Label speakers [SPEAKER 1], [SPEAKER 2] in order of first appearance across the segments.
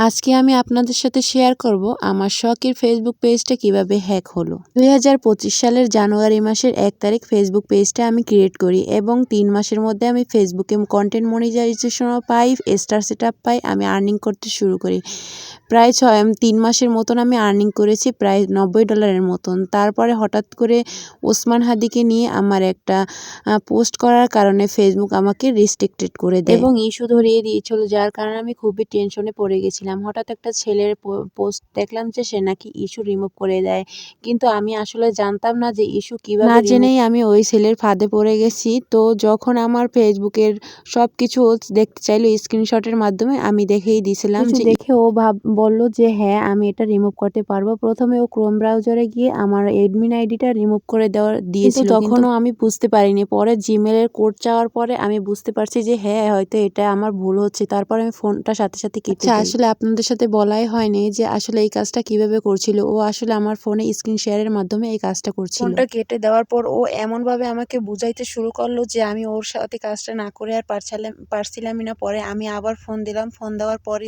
[SPEAKER 1] আজকে আমি আপনাদের সাথে শেয়ার করব আমার শখের ফেসবুক পেজটা কিভাবে হ্যাক হলো। 2025 সালের জানুয়ারি মাসের 1 তারিখ ফেসবুক পেজটা আমি ক্রিয়েট করি এবং 3 মাসের মধ্যে আমি ফেসবুকে কন্টেন্ট মনিটাইজেশনও পাই, স্টার সেটআপ পাই, আমি আর্নিং করতে শুরু করি। প্রায় 3 মাসের মতন আমি আর্নিং করেছি, প্রায় $90 মতন। তারপরে হঠাৎ করে ওসমান হাদিকে নিয়ে আমার একটা পোস্ট করার কারণে ফেসবুক আমাকে রেস্ট্রিক্টেড করে দেয় এবং ইস্যু ধরিয়ে দিয়েছিল, যার কারণে আমি খুবই টেনশনে পড়ে গেছিলাম। হঠাৎ একটা ছেলের পোস্ট দেখলাম যে সে নাকি ইস্যু রিমুভ করে দেয়, কিন্তু আমি আসলে জানতাম না যে ইস্যু কিভাবে না জেনেই আমি ওই ছেলের ফাঁদে পড়ে গেছি। তো যখন আমার ফেসবুকের সব কিছু দেখতে চাইলো স্ক্রিনশটের মাধ্যমে, আমি দেখেই দিয়েছিলাম যে দেখে ও বলল যে হ্যাঁ আমি এটা রিমুভ করতে পারবো। প্রথমে ও ক্রোম ব্রাউজারে গিয়ে আমার অ্যাডমিন আইডিটা রিমুভ করে দিয়েছিল, তখনও আমি বুঝতে পারিনি। পরে জিমেলের কোড চাওয়ার পরে আমি বুঝতে পারছি যে হ্যাঁ হয়তো এটা আমার ভুল হচ্ছে। তারপরে আমি ফোনটা সাথে সাথে কেটে দিই। আসলে আপনাদের সাথে বলাই হয়নি যে আসলে এই কাজটা কিভাবে করছিল। ও আসলে আমার ফোনে স্ক্রিন শেয়ারের মাধ্যমে এই কাজটা করছিল। ফোনটা কেটে দেওয়ার পর ও এমনভাবে আমাকে বুঝাইতে শুরু করলো যে আমি ওর সাথে কাজটা না করে আর পারছিলামই না। পরে আমি আবার ফোন দিলাম। ফোন দেওয়ার পরে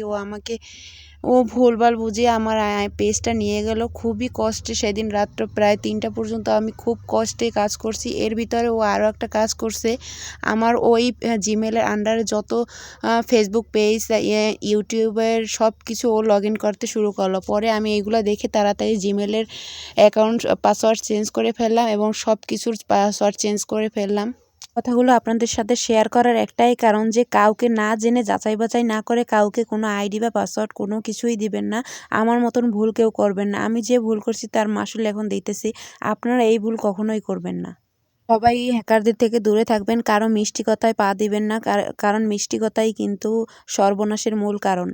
[SPEAKER 1] ও ভুলভাল বুঝিয়ে আমার পেজটা নিয়ে গেল। খুবই কষ্টে সেদিন রাত্র প্রায় 3টা পর্যন্ত আমি খুব কষ্টে কাজ করছি। এর ভিতরে ও আরও একটা কাজ করছে, আমার ওই জিমেলের আন্ডারে যত ফেসবুক পেজ, ইউটিউবের সব কিছু ও লগ ইন করতে শুরু করলো। পরে আমি এইগুলো দেখে তাড়াতাড়ি জিমেলের অ্যাকাউন্ট পাসওয়ার্ড চেঞ্জ করে ফেললাম এবং সব কিছুর পাসওয়ার্ড চেঞ্জ করে ফেললাম। কথাগুলো আপনাদের সাথে শেয়ার করার একটাই কারণ যে কাউকে না জেনে যাচাই বাছাই না করে কাউকে কোনো আইডি বা পাসওয়ার্ড কোনো কিছুই দিবেন না। আমার মতন ভুল কেউ করবেন না। আমি যে ভুল করছি তার মাসুল এখন দিতেছি। আপনারা এই ভুল কখনোই করবেন না। সবাই হ্যাকারদের থেকে দূরে থাকবেন। কারো মিষ্টি কথায় পা দিবেন না, কারণ মিষ্টি কথাই কিন্তু সর্বনাশের মূল কারণ।